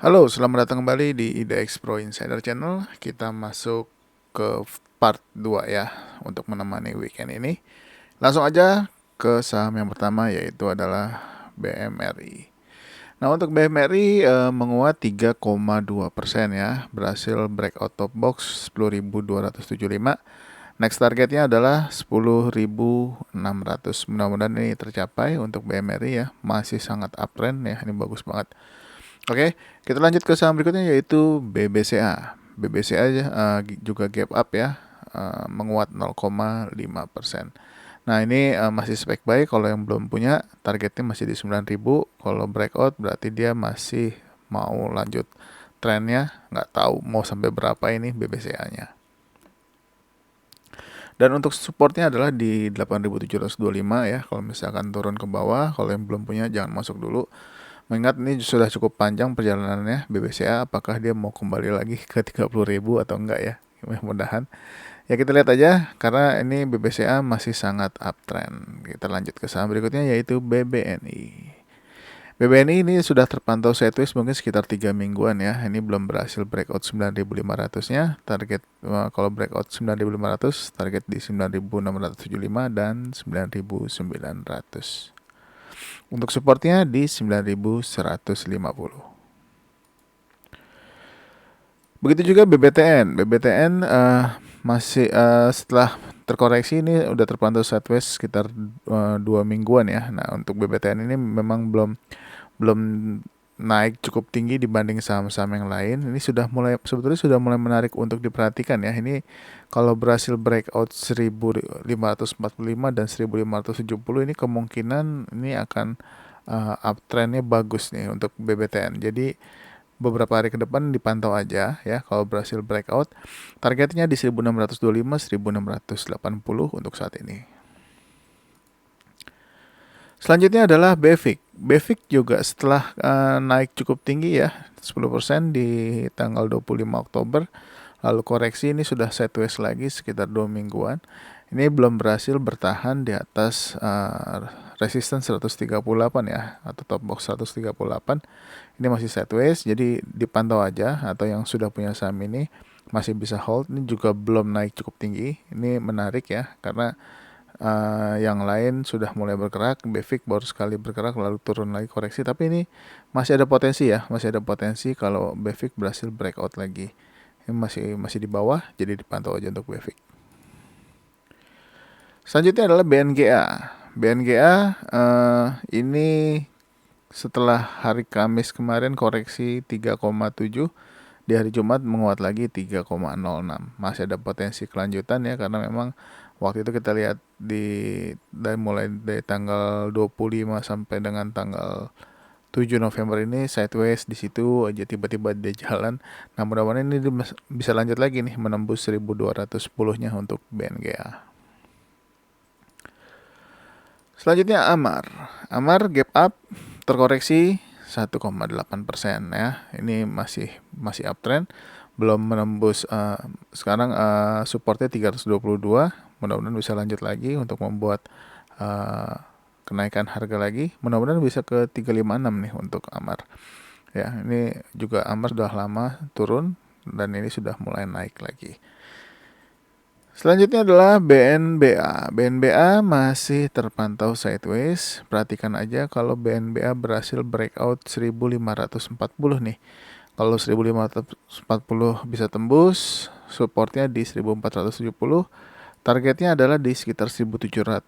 Halo, selamat datang kembali di IDX Pro Insider Channel. Kita masuk ke part 2 ya, untuk menemani weekend ini. Langsung aja ke saham yang pertama, yaitu adalah BMRI. Nah, untuk BMRI menguat 3,2% ya, berhasil breakout top box 10.275. Next targetnya adalah 10.600. Mudah-mudahan ini tercapai untuk BMRI ya, masih sangat uptrend ya, ini bagus banget. Oke, kita lanjut ke saham berikutnya, yaitu BBCA. BBCA juga gap up ya, menguat 0,5%. Nah, ini masih spek buy. Kalau yang belum punya, targetnya masih di 9.000. Kalau breakout berarti dia masih mau lanjut trennya. Nggak tahu mau sampai berapa ini BBCA-nya. Dan untuk supportnya adalah di 8.725 ya. Kalau misalkan turun ke bawah, kalau yang belum punya jangan masuk dulu. Mengingat ini sudah cukup panjang perjalanannya BBCA, apakah dia mau kembali lagi ke 30.000 atau enggak ya? Mudah-mudahan. Ya kita lihat aja, karena ini BBCA masih sangat uptrend. Kita lanjut ke saham berikutnya, yaitu BBNI. BBNI ini sudah terpantau sideways mungkin sekitar 3 mingguan ya. Ini belum berhasil breakout 9.500-nya. Target kalau breakout 9.500, target di 9.675 dan 9.900. Untuk supportnya di 9.150. Begitu juga BBTN. BBTN masih setelah terkoreksi ini udah terpantau sideways sekitar 2 mingguan ya. Nah, untuk BBTN ini memang belum naik cukup tinggi dibanding saham-saham yang lain. Ini sebetulnya sudah mulai menarik untuk diperhatikan ya. Ini kalau berhasil breakout 1.545 dan 1.570, ini kemungkinan ini akan uptrendnya bagus nih untuk BBTN. Jadi beberapa hari ke depan dipantau aja ya. Kalau berhasil breakout, targetnya di 1625 1680 untuk saat ini. Selanjutnya adalah BEVIC. BEVIC juga setelah naik cukup tinggi ya, 10% di tanggal 25 Oktober. Lalu koreksi, ini sudah sideways lagi sekitar 2 mingguan. Ini belum berhasil bertahan di atas resistance 138 ya, atau top box 138. Ini masih sideways, jadi dipantau aja, atau yang sudah punya saham ini masih bisa hold. Ini juga belum naik cukup tinggi. Ini menarik ya, karena yang lain sudah mulai bergerak. BEVIC baru sekali bergerak lalu turun lagi koreksi, tapi ini masih ada potensi ya, masih ada potensi kalau BEVIC berhasil breakout lagi. Ini masih di bawah, jadi dipantau aja untuk BEVIC. Selanjutnya adalah BNGA. BNGA ini setelah hari Kamis kemarin koreksi 3,7, di hari Jumat menguat lagi 3,06. Masih ada potensi kelanjutan ya, karena memang waktu itu kita lihat mulai dari tanggal 25 sampai dengan tanggal 7 November ini sideways di situ aja, tiba-tiba dia jalan. Nah, mudah-mudahan ini bisa lanjut lagi nih, menembus 1210-nya untuk BNGA. Selanjutnya Amar. Amar gap up, terkoreksi 1,8% ya. Ini masih uptrend, belum menembus sekarang supportnya 322. Mudah-mudahan bisa lanjut lagi untuk membuat kenaikan harga lagi. Mudah-mudahan bisa ke 356 nih untuk Amar. Ya, ini juga Amar sudah lama turun dan ini sudah mulai naik lagi. Selanjutnya adalah BNBA. BNBA masih terpantau sideways. Perhatikan aja kalau BNBA berhasil breakout 1540 nih. Kalau 1540 bisa tembus, supportnya di 1470. Targetnya adalah di sekitar 1780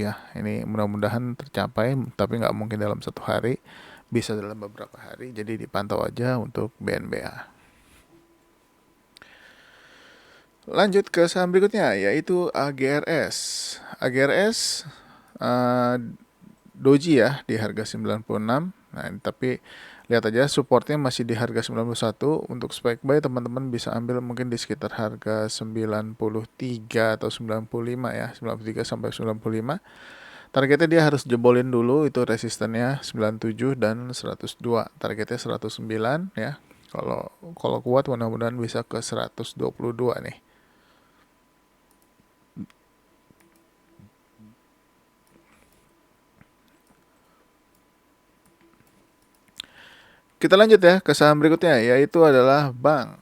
ya. Ini mudah-mudahan tercapai, tapi nggak mungkin dalam satu hari. Bisa dalam beberapa hari, jadi dipantau aja untuk BNBA. Lanjut ke saham berikutnya, yaitu AGRS. AGRS doji ya di harga 96. Nah, tapi lihat aja supportnya masih di harga 91. Untuk spike buy teman-teman bisa ambil mungkin di sekitar harga 93 atau 95 ya, 93 sampai 95. Targetnya dia harus jebolin dulu itu resistennya 97 dan 102. Targetnya 109 ya. Kalau kuat mudah-mudahan bisa ke 122 nih. Kita lanjut ya ke saham berikutnya, yaitu adalah bank.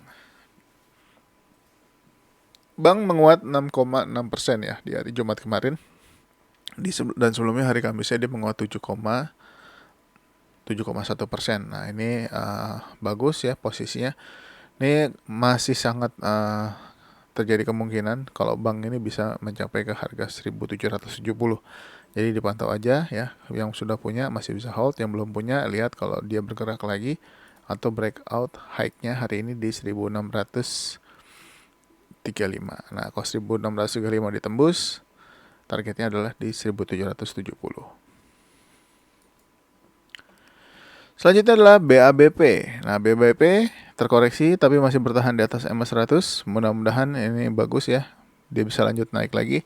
Bank menguat 6,6% ya di hari Jumat kemarin. Dan sebelumnya hari Kamisnya dia menguat 7,1%. Nah ini bagus ya posisinya. Ini masih sangat terjadi kemungkinan kalau bank ini bisa mencapai ke harga 1770. Jadi dipantau aja ya. Yang sudah punya masih bisa hold, yang belum punya lihat kalau dia bergerak lagi atau breakout high-nya hari ini di 1635. Nah, kalau 1635 ditembus, targetnya adalah di 1770. Selanjutnya adalah BABP. Nah, BABP terkoreksi tapi masih bertahan di atas MA100. Mudah-mudahan ini bagus ya. Dia bisa lanjut naik lagi.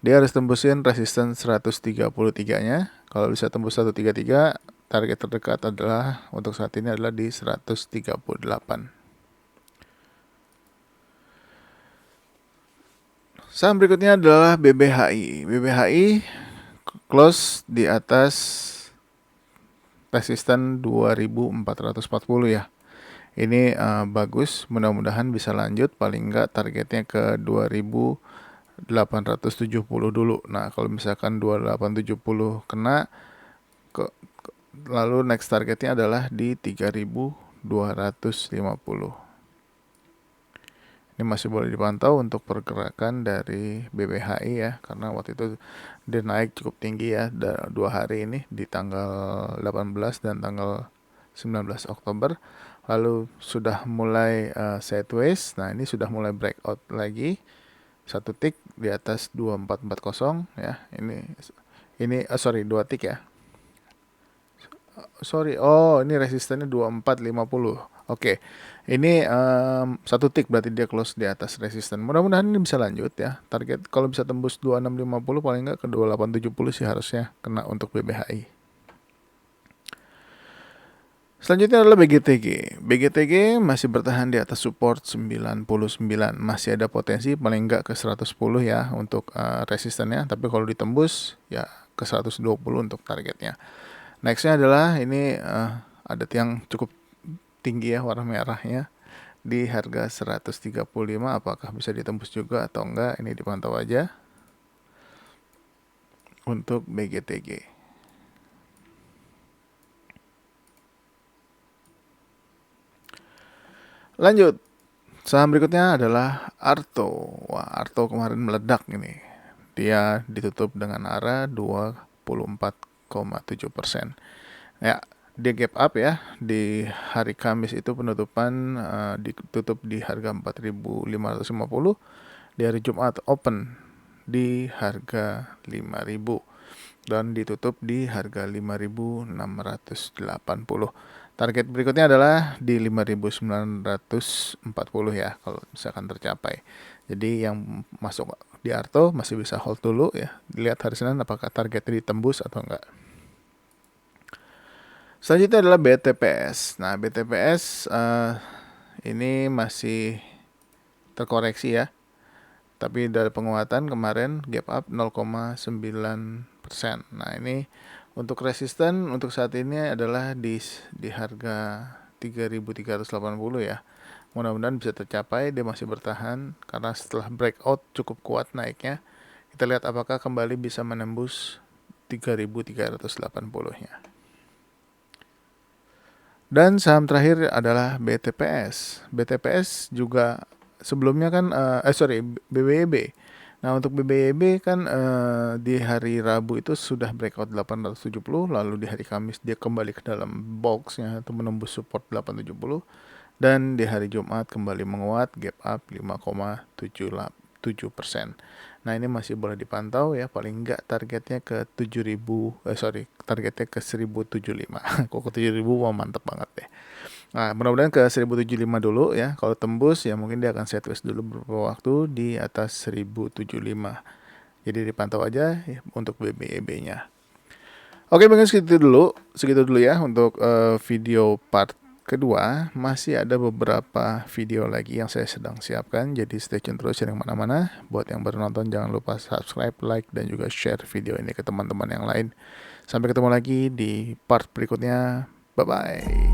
Dia harus tembusin resisten 133-nya. Kalau bisa tembus 133, target terdekat adalah untuk saat ini adalah di 138. Saham berikutnya adalah BBHI. BBHI close di atas resisten 2440 ya. Ini bagus, mudah-mudahan bisa lanjut, paling enggak targetnya ke 2870 dulu. Nah, kalau misalkan 2870 kena lalu next targetnya adalah di 3250. Ini masih boleh dipantau untuk pergerakan dari BBHI ya, karena waktu itu dia naik cukup tinggi ya 2 hari ini di tanggal 18 dan tanggal 19 Oktober. Lalu sudah mulai sideways. Nah, ini sudah mulai breakout lagi. 1 tick di atas 2440 ya. Ini 2 tick ya. Ini resistennya 2450. Oke. Ini 1 tick berarti dia close di atas resisten. Mudah-mudahan ini bisa lanjut ya. Target kalau bisa tembus 2650 paling enggak ke 2870 sih harusnya kena untuk BBHI. Selanjutnya adalah BGTG. BGTG masih bertahan di atas support 99. Masih ada potensi paling enggak ke 110 ya untuk resistennya. Tapi kalau ditembus ya ke 120 untuk targetnya. Nextnya adalah ini ada tiang cukup tinggi ya warna merahnya di harga 135. Apakah bisa ditembus juga atau enggak, ini dipantau aja untuk BGTG. Lanjut, saham berikutnya adalah Arto. Wah, Arto kemarin meledak ini. Dia ditutup dengan arah 24,7%. Ya, dia gap up ya. Di hari Kamis itu penutupan ditutup di harga 4.550. Di hari Jumat open di harga 5.000 dan ditutup di harga 5.680. Target berikutnya adalah di 5.940 ya kalau misalkan tercapai. Jadi yang masuk di Arto masih bisa hold dulu ya. Lihat hari Senin apakah targetnya ditembus atau enggak. Selanjutnya adalah BTPS. Nah, BTPS ini masih terkoreksi ya. Tapi dari penguatan kemarin gap up 0,9%. Nah, ini untuk resisten untuk saat ini adalah di harga 3.380 ya. Mudah-mudahan bisa tercapai, dia masih bertahan karena setelah breakout cukup kuat naiknya. Kita lihat apakah kembali bisa menembus 3.380-nya. Dan saham terakhir adalah BTPS. BTPS juga sebelumnya kan BBYB. Nah, untuk BBYB kan di hari Rabu itu sudah breakout 870, lalu di hari Kamis dia kembali ke dalam boxnya atau menembus support 870, dan di hari Jumat kembali menguat gap up 5,77%. Nah, ini masih boleh dipantau ya, paling enggak targetnya ke targetnya ke 1075. Kok ke 7000 mantep banget deh. Nah, mudah-mudahan ke 1075 dulu ya. Kalau tembus ya mungkin dia akan sideways dulu beberapa waktu di atas 1075. Jadi dipantau aja ya untuk BBEB-nya. Oke, mungkin segitu dulu ya untuk video part kedua. Masih ada beberapa video lagi yang saya sedang siapkan, jadi stay tune terus jangan mana-mana. Buat yang baru nonton jangan lupa subscribe, like, dan juga share video ini ke teman-teman yang lain. Sampai ketemu lagi di part berikutnya. Bye-bye.